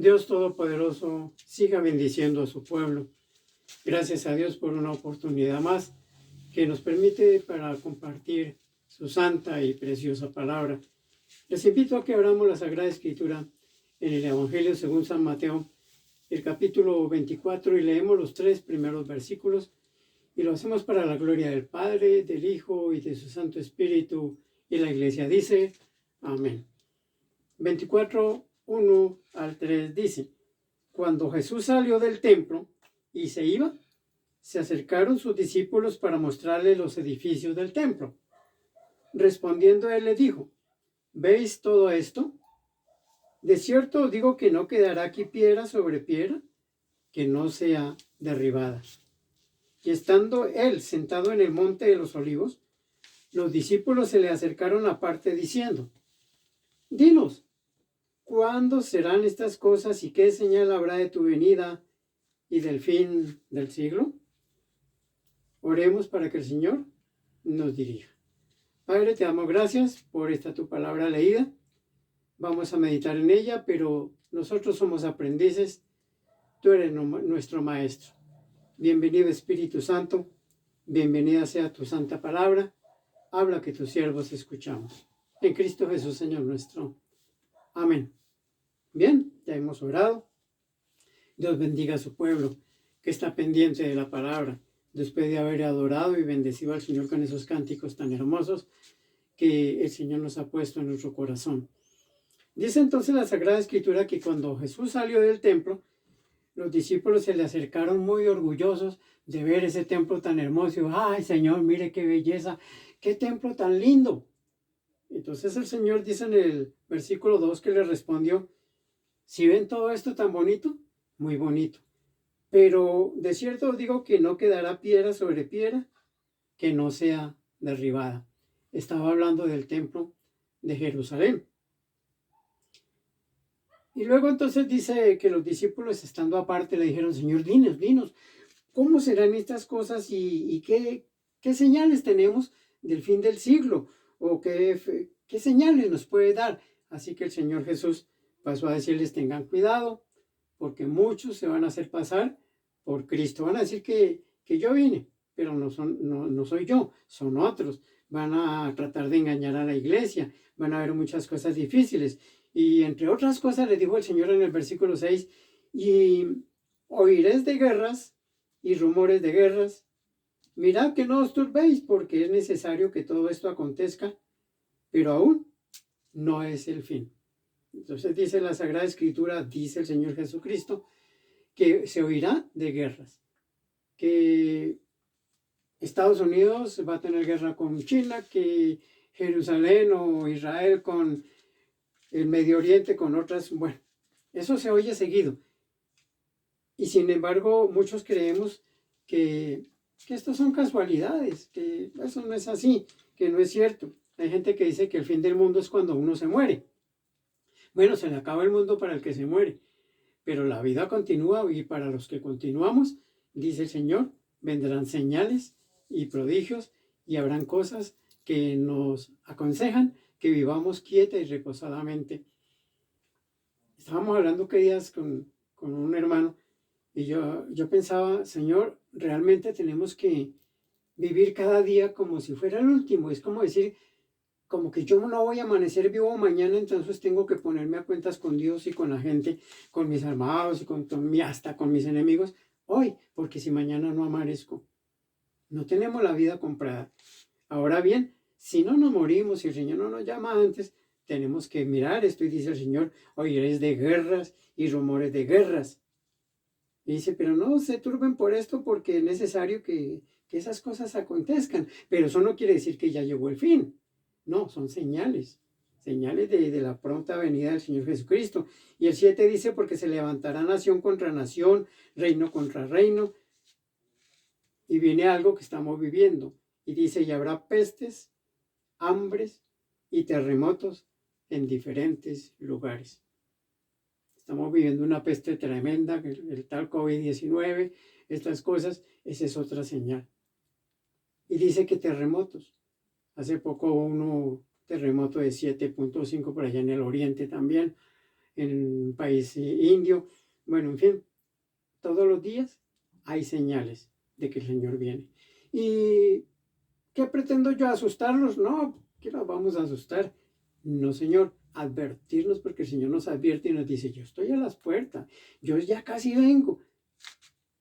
Dios Todopoderoso siga bendiciendo a su pueblo. Gracias a Dios por una oportunidad más que nos permite para compartir su santa y preciosa palabra. Les invito a que abramos la Sagrada Escritura en el Evangelio según San Mateo, el capítulo 24, y leemos los 3 primeros versículos, y lo hacemos para la gloria del Padre, del Hijo y de su Santo Espíritu. Y la Iglesia dice, amén. 24, 1 al 3 dice: Cuando Jesús salió del templo y se iba, se acercaron sus discípulos para mostrarle los edificios del templo. Respondiendo él les dijo: ¿Veis todo esto? De cierto os digo que no quedará aquí piedra sobre piedra que no sea derribada. Y estando él sentado en el monte de los olivos, los discípulos se le acercaron aparte diciendo: Dinos, ¿cuándo serán estas cosas y qué señal habrá de tu venida y del fin del siglo? Oremos para que el Señor nos dirija. Padre, te damos gracias por esta tu palabra leída. Vamos a meditar en ella, pero nosotros somos aprendices. Tú eres nuestro Maestro. Bienvenido Espíritu Santo. Bienvenida sea tu santa palabra. Habla que tus siervos escuchamos. En Cristo Jesús, Señor nuestro. Amén. Bien, ya hemos orado. Dios bendiga a su pueblo que está pendiente de la palabra, después de haber adorado y bendecido al Señor con esos cánticos tan hermosos que el Señor nos ha puesto en nuestro corazón. Dice entonces la Sagrada Escritura que cuando Jesús salió del templo, los discípulos se le acercaron muy orgullosos de ver ese templo tan hermoso. ¡Ay, Señor, mire qué belleza! ¡Qué templo tan lindo! Entonces el Señor dice en el versículo 2 que le respondió: ¿Si ven todo esto tan bonito? Muy bonito. Pero de cierto os digo que no quedará piedra sobre piedra que no sea derribada. Estaba hablando del templo de Jerusalén. Y luego entonces dice que los discípulos, estando aparte, le dijeron: Señor, dinos, ¿cómo serán estas cosas y qué señales tenemos del fin del siglo? ¿O qué señales nos puede dar? Así que el Señor Jesús pasó a decirles: tengan cuidado, porque muchos se van a hacer pasar por Cristo. Van a decir que yo vine, pero no soy yo, son otros. Van a tratar de engañar a la iglesia, van a haber muchas cosas difíciles. Y entre otras cosas le dijo el Señor en el versículo 6, y oiréis de guerras y rumores de guerras. Mirad que no os turbéis, porque es necesario que todo esto acontezca, pero aún no es el fin. Entonces dice la Sagrada Escritura, dice el Señor Jesucristo, que se oirá de guerras, que Estados Unidos va a tener guerra con China, que Jerusalén o Israel con el Medio Oriente, con otras. Bueno, eso se oye seguido. Y sin embargo, muchos creemos que esto son casualidades, que eso no es así, que no es cierto. Hay gente que dice que el fin del mundo es cuando uno se muere. Bueno, se le acaba el mundo para el que se muere, pero la vida continúa, y para los que continuamos, dice el Señor, vendrán señales y prodigios y habrán cosas que nos aconsejan que vivamos quieta y reposadamente. Estábamos hablando que días con un hermano y yo pensaba: Señor, realmente tenemos que vivir cada día como si fuera el último. Es como decir, como que yo no voy a amanecer vivo mañana, entonces tengo que ponerme a cuentas con Dios y con la gente, con mis amados y hasta con mis enemigos hoy, porque si mañana no amanezco, no tenemos la vida comprada. Ahora bien, si no nos morimos, si el Señor no nos llama antes, tenemos que mirar esto, y dice el Señor: oiréis de guerras y rumores de guerras. Y dice: pero no se turben por esto, porque es necesario que esas cosas acontezcan. Pero eso no quiere decir que ya llegó el fin. No, son señales de la pronta venida del Señor Jesucristo. Y el 7 dice: porque se levantará nación contra nación, reino contra reino. Y viene algo que estamos viviendo. Y dice: y habrá pestes, hambres y terremotos en diferentes lugares. Estamos viviendo una peste tremenda, el tal COVID-19, estas cosas. Esa es otra señal. Y dice que terremotos. Hace poco hubo un terremoto de 7.5 por allá en el oriente también. en un país indio. Bueno, en fin, todos los días hay señales de que el Señor viene. ¿Y qué pretendo yo? ¿Asustarlos? No, que los vamos a asustar. No, Señor, advertirnos, porque el Señor nos advierte y nos dice, yo estoy a las puertas, yo ya casi vengo.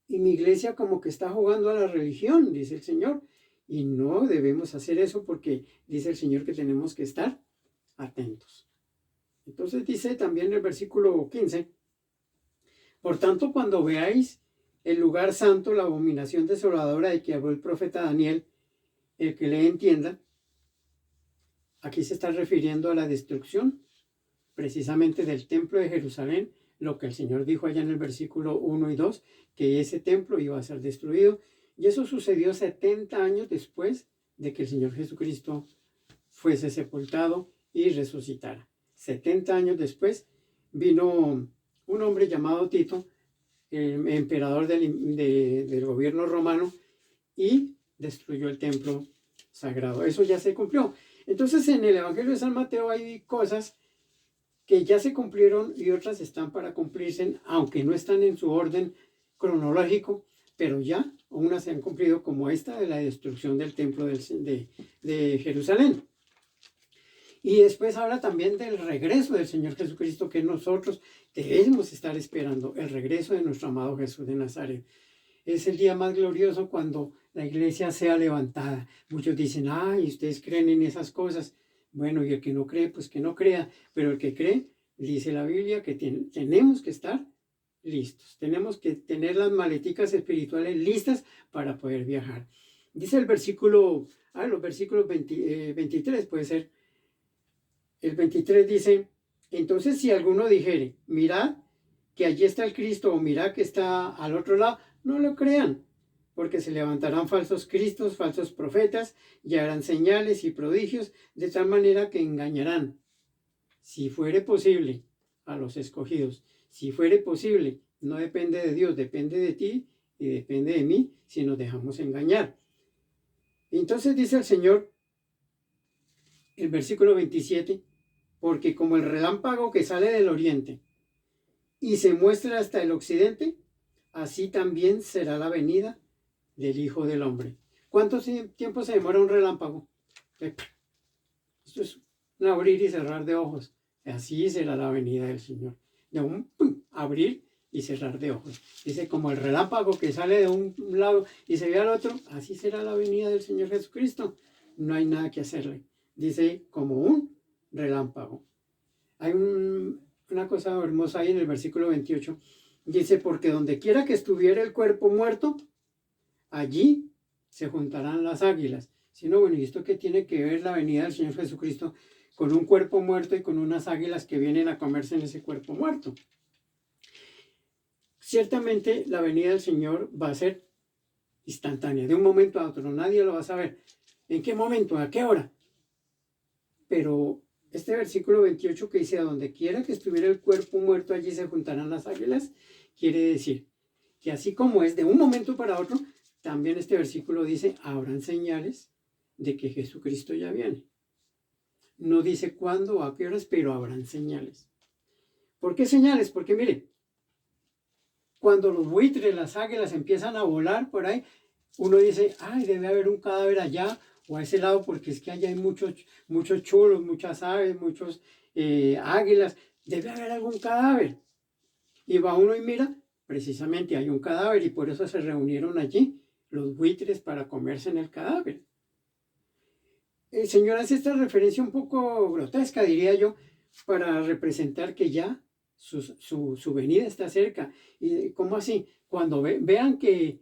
Y mi iglesia como que está jugando a la religión, dice el Señor. Y no debemos hacer eso porque dice el Señor que tenemos que estar atentos. Entonces dice también el versículo 15, por tanto, cuando veáis el lugar santo, la abominación desoladora de que habló el profeta Daniel, el que le entienda, aquí se está refiriendo a la destrucción precisamente del templo de Jerusalén, lo que el Señor dijo allá en el versículo 1 y 2, que ese templo iba a ser destruido. Y eso sucedió 70 años después de que el Señor Jesucristo fuese sepultado y resucitara. 70 años después vino un hombre llamado Tito, el emperador del gobierno romano, y destruyó el templo sagrado. Eso ya se cumplió. Entonces en el Evangelio de San Mateo hay cosas que ya se cumplieron y otras están para cumplirse, aunque no están en su orden cronológico, pero ya unas se han cumplido, como esta de la destrucción del templo de Jerusalén. Y después habla también del regreso del Señor Jesucristo, que nosotros debemos estar esperando, el regreso de nuestro amado Jesús de Nazaret. Es el día más glorioso cuando la iglesia sea levantada. Muchos dicen, ay, ustedes creen en esas cosas. Bueno, y el que no cree, pues que no crea. Pero el que cree, dice la Biblia, que tenemos que estar listos. Tenemos que tener las maleticas espirituales listas para poder viajar. Dice el versículo, los versículos 23 puede ser. El 23 dice, entonces si alguno dijere, mirad que allí está el Cristo, o mirad que está al otro lado, no lo crean, porque se levantarán falsos cristos, falsos profetas, y harán señales y prodigios, de tal manera que engañarán, si fuere posible, a los escogidos. Si fuere posible, no depende de Dios, depende de ti y depende de mí si nos dejamos engañar. Entonces dice el Señor, el versículo 27, porque como el relámpago que sale del oriente y se muestra hasta el occidente, así también será la venida del Hijo del Hombre. ¿Cuánto tiempo se demora un relámpago? Esto es un abrir y cerrar de ojos. Así será la venida del Señor. De un abrir y cerrar de ojos. Dice, como el relámpago que sale de un lado y se ve al otro, así será la venida del Señor Jesucristo. No hay nada que hacerle. Dice, como un relámpago. Hay una cosa hermosa ahí en el versículo 28. Dice, porque donde quiera que estuviera el cuerpo muerto, allí se juntarán las águilas. Si no, bueno, ¿y esto qué tiene que ver la venida del Señor Jesucristo con un cuerpo muerto y con unas águilas que vienen a comerse en ese cuerpo muerto? Ciertamente la venida del Señor va a ser instantánea, de un momento a otro. Nadie lo va a saber. ¿En qué momento? ¿A qué hora? Pero este versículo 28 que dice, a donde quiera que estuviera el cuerpo muerto, allí se juntarán las águilas, quiere decir que así como es de un momento para otro, también este versículo dice, habrán señales de que Jesucristo ya viene. No dice cuándo o a qué horas, pero habrán señales. ¿Por qué señales? Porque mire, cuando los buitres, las águilas empiezan a volar por ahí, uno dice, ay, debe haber un cadáver allá o a ese lado, porque es que allá hay muchos chulos, muchas aves, muchos águilas, debe haber algún cadáver. Y va uno y mira, precisamente hay un cadáver y por eso se reunieron allí los buitres para comerse en el cadáver. El Señor hace esta referencia un poco grotesca, diría yo, para representar que ya su venida está cerca. ¿Y cómo así? Cuando vean que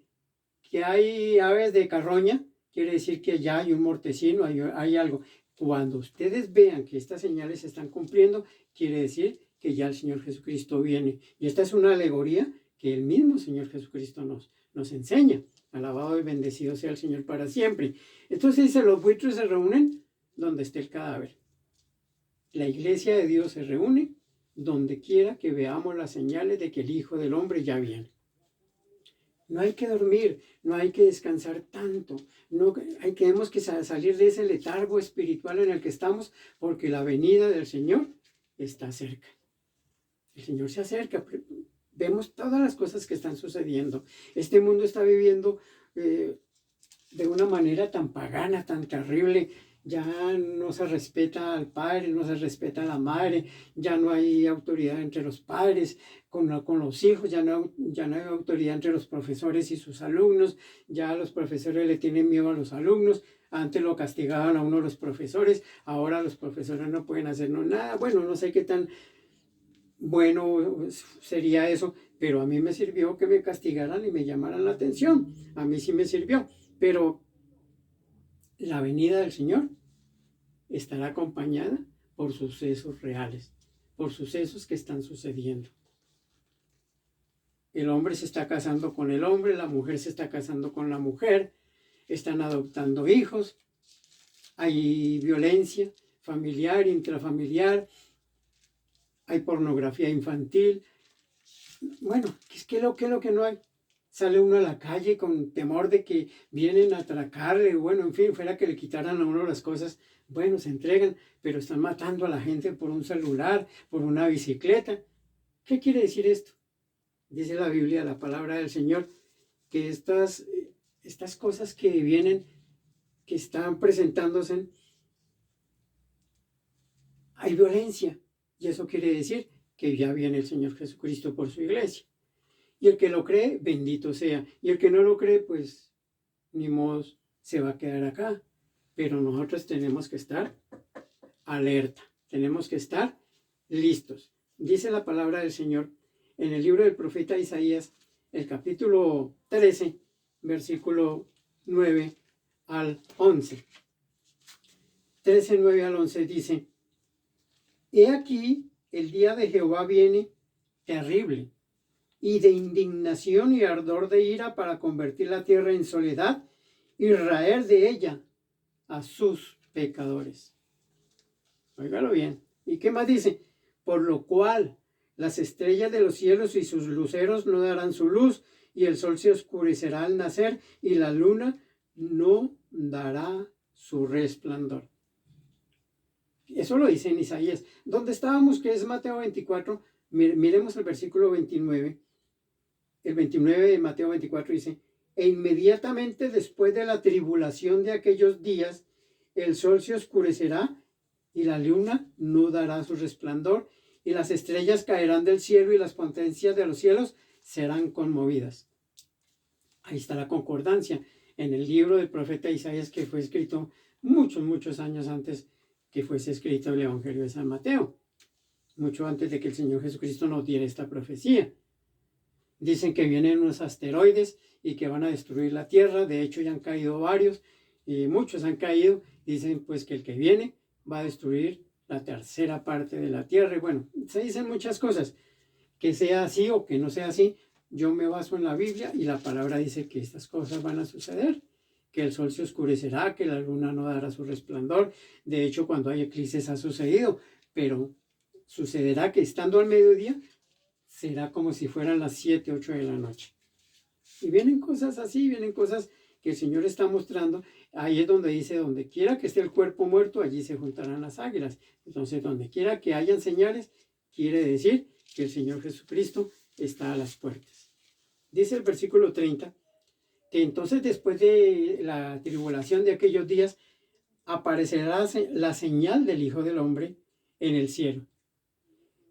hay aves de carroña, quiere decir que ya hay un mortecino, hay algo. Cuando ustedes vean que estas señales se están cumpliendo, quiere decir que ya el Señor Jesucristo viene. Y esta es una alegoría que el mismo Señor Jesucristo nos enseña. Alabado y bendecido sea el Señor para siempre. Entonces dice, los buitres se reúnen donde esté el cadáver. La iglesia de Dios se reúne donde quiera que veamos las señales de que el Hijo del Hombre ya viene. No hay que dormir, no hay que descansar tanto, tenemos que salir de ese letargo espiritual en el que estamos, porque la venida del Señor está cerca. El Señor se acerca, vemos todas las cosas que están sucediendo. Este mundo está viviendo de una manera tan pagana, tan terrible. Ya no se respeta al padre, no se respeta a la madre, ya no hay autoridad entre los padres con los hijos, ya no hay autoridad entre los profesores y sus alumnos, ya los profesores le tienen miedo a los alumnos. Antes lo castigaban a uno los profesores, ahora los profesores no pueden hacer nada. Bueno, no sé qué tan bueno sería eso, pero a mí me sirvió que me castigaran y me llamaran la atención. A mí sí me sirvió, pero la venida del Señor estará acompañada por sucesos reales, por sucesos que están sucediendo. El hombre se está casando con el hombre, la mujer se está casando con la mujer, están adoptando hijos, hay violencia familiar, intrafamiliar, hay pornografía infantil. Bueno, ¿qué es lo que no hay? Sale uno a la calle con temor de que vienen a atracarle, bueno, en fin, fuera que le quitaran a uno las cosas, bueno, se entregan, pero están matando a la gente por un celular, por una bicicleta. ¿Qué quiere decir esto? Dice la Biblia, la palabra del Señor, que estas cosas que vienen, que están presentándose, hay violencia, y eso quiere decir que ya viene el Señor Jesucristo por su iglesia. Y el que lo cree, bendito sea. Y el que no lo cree, pues ni modo, se va a quedar acá. Pero nosotros tenemos que estar alerta, tenemos que estar listos. Dice la palabra del Señor en el libro del profeta Isaías, el capítulo 13, versículo 9 al 11. 13, 9 al 11 dice: He aquí, el día de Jehová viene terrible, y de indignación y ardor de ira, para convertir la tierra en soledad y raer de ella a sus pecadores. Óigalo bien. ¿Y qué más dice? Por lo cual las estrellas de los cielos y sus luceros no darán su luz, y el sol se oscurecerá al nacer, y la luna no dará su resplandor. Eso lo dice en Isaías. ¿Dónde estábamos? Que es Mateo 24. Miremos el versículo 29. El 29 de Mateo 24 dice: E inmediatamente después de la tribulación de aquellos días, el sol se oscurecerá y la luna no dará su resplandor, y las estrellas caerán del cielo y las potencias de los cielos serán conmovidas. Ahí está la concordancia en el libro del profeta Isaías, que fue escrito muchos años antes que fuese escrito el Evangelio de San Mateo, mucho antes de que el Señor Jesucristo nos diera esta profecía. Dicen que vienen unos asteroides y que van a destruir la Tierra. De hecho, ya han caído varios y muchos han caído. Dicen pues que el que viene va a destruir la tercera parte de la Tierra. Y bueno, se dicen muchas cosas. Que sea así o que no sea así, yo me baso en la Biblia y la palabra dice que estas cosas van a suceder. Que el sol se oscurecerá, que la luna no dará su resplandor. De hecho, cuando hay eclipses ha sucedido, pero sucederá que estando al mediodía será como si fueran las 7, 8 de la noche. Y vienen cosas así, vienen cosas que el Señor está mostrando. Ahí es donde dice: donde quiera que esté el cuerpo muerto, allí se juntarán las águilas. Entonces, donde quiera que hayan señales, quiere decir que el Señor Jesucristo está a las puertas. Dice el versículo 30, que entonces después de la tribulación de aquellos días, aparecerá la señal del Hijo del Hombre en el cielo.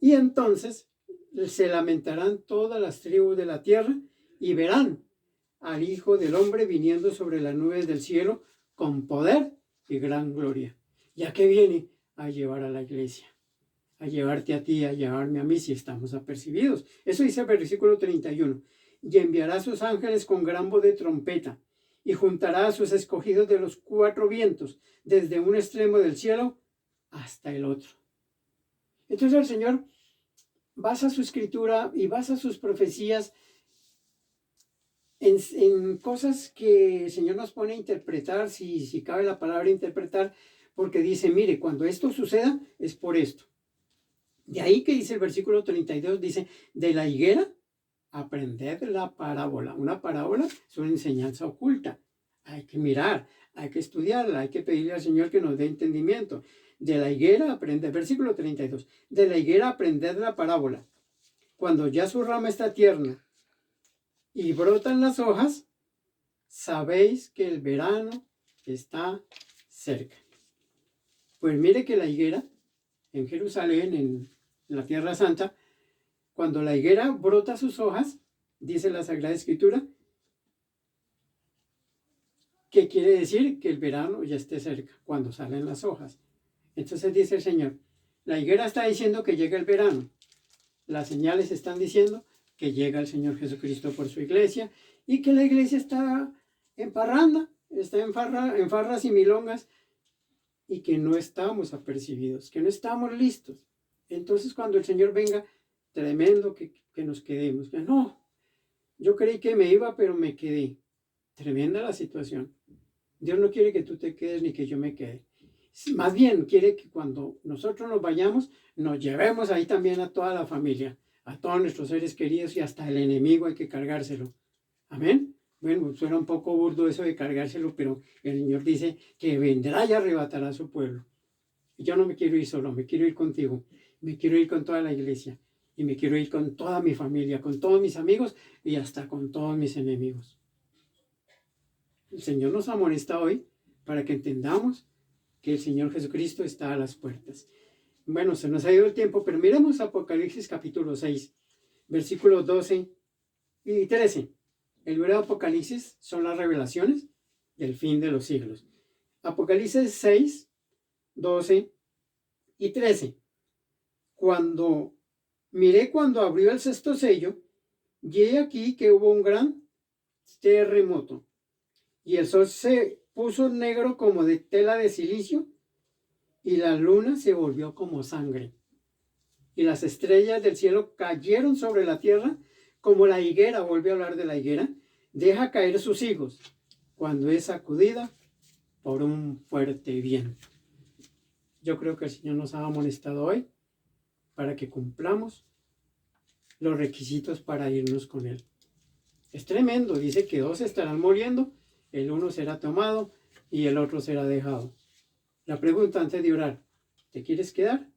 Y entonces se lamentarán todas las tribus de la tierra y verán al Hijo del Hombre viniendo sobre las nubes del cielo con poder y gran gloria. Ya que viene a llevar a la iglesia, a llevarte a ti, a llevarme a mí si estamos apercibidos. Eso dice el versículo 31. Y enviará a sus ángeles con gran voz de trompeta, y juntará a sus escogidos de los 4 vientos, desde un extremo del cielo hasta el otro. Entonces el Señor basa su escritura y basa sus profecías en cosas que el Señor nos pone a interpretar, si cabe la palabra interpretar, porque dice: mire, cuando esto suceda es por esto. De ahí que dice el versículo 32, dice: de la higuera aprended la parábola. Una parábola es una enseñanza oculta. Hay que mirar, hay que estudiarla, hay que pedirle al Señor que nos dé entendimiento. De la higuera aprended, versículo 32, de la higuera aprended la parábola. cuando ya su rama está tierna y brotan las hojas, sabéis que el verano está cerca. Pues mire que la higuera en Jerusalén, en la Tierra Santa, cuando la higuera brota sus hojas, dice la Sagrada Escritura, que quiere decir que el verano ya esté cerca, cuando salen las hojas. Entonces dice el Señor, la higuera está diciendo que llega el verano. Las señales están diciendo que llega el Señor Jesucristo por su iglesia y que la iglesia está en parranda, está en farras y milongas y que no estamos apercibidos, que no estamos listos. Entonces cuando el Señor venga, tremendo que nos quedemos. Que no, yo creí que me iba, pero me quedé. Tremenda la situación. Dios no quiere que tú te quedes ni que yo me quede. Más bien quiere que cuando nosotros nos vayamos, nos llevemos ahí también a toda la familia, a todos nuestros seres queridos y hasta el enemigo hay que cargárselo. Amén. Bueno, suena un poco burdo eso de cargárselo, pero el Señor dice que vendrá y arrebatará a su pueblo. Yo no me quiero ir solo, me quiero ir contigo, me quiero ir con toda la iglesia y me quiero ir con toda mi familia, con todos mis amigos y hasta con todos mis enemigos. El Señor nos amonesta hoy para que entendamos que el Señor Jesucristo está a las puertas. Bueno, se nos ha ido el tiempo, pero miremos Apocalipsis capítulo 6, versículos 12 y 13. El libro de Apocalipsis son las revelaciones del fin de los siglos. Apocalipsis 6, 12 y 13. Miré cuando abrió el sexto sello, y he aquí que hubo un gran terremoto, y el sol se puso negro como de tela de silicio, y la luna se volvió como sangre, y las estrellas del cielo cayeron sobre la tierra, como la higuera, vuelve a hablar de la higuera, deja caer sus higos, cuando es sacudida por un fuerte viento. Yo creo que el Señor nos ha amonestado hoy para que cumplamos los requisitos para irnos con Él. Es tremendo, dice que 2 estarán muriendo, el uno será tomado y el otro será dejado. La pregunta antes de orar, ¿te quieres quedar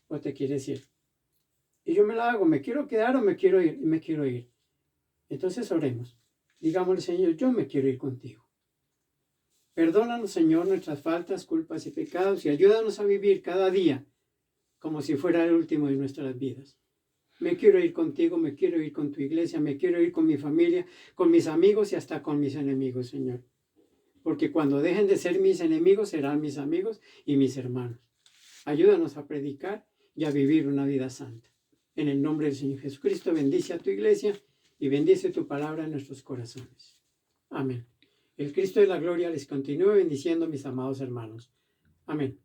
o te quieres ir? Y yo me la hago, ¿me quiero quedar o me quiero ir? Y me quiero ir. Entonces oremos. Digámosle, Señor, yo me quiero ir contigo. Perdónanos, Señor, nuestras faltas, culpas y pecados y ayúdanos a vivir cada día como si fuera el último de nuestras vidas. Me quiero ir contigo, me quiero ir con tu iglesia, me quiero ir con mi familia, con mis amigos y hasta con mis enemigos, Señor. Porque cuando dejen de ser mis enemigos, serán mis amigos y mis hermanos. Ayúdanos a predicar y a vivir una vida santa. En el nombre del Señor Jesucristo, bendice a tu iglesia y bendice tu palabra en nuestros corazones. Amén. El Cristo de la gloria les continúe bendiciendo, mis amados hermanos. Amén.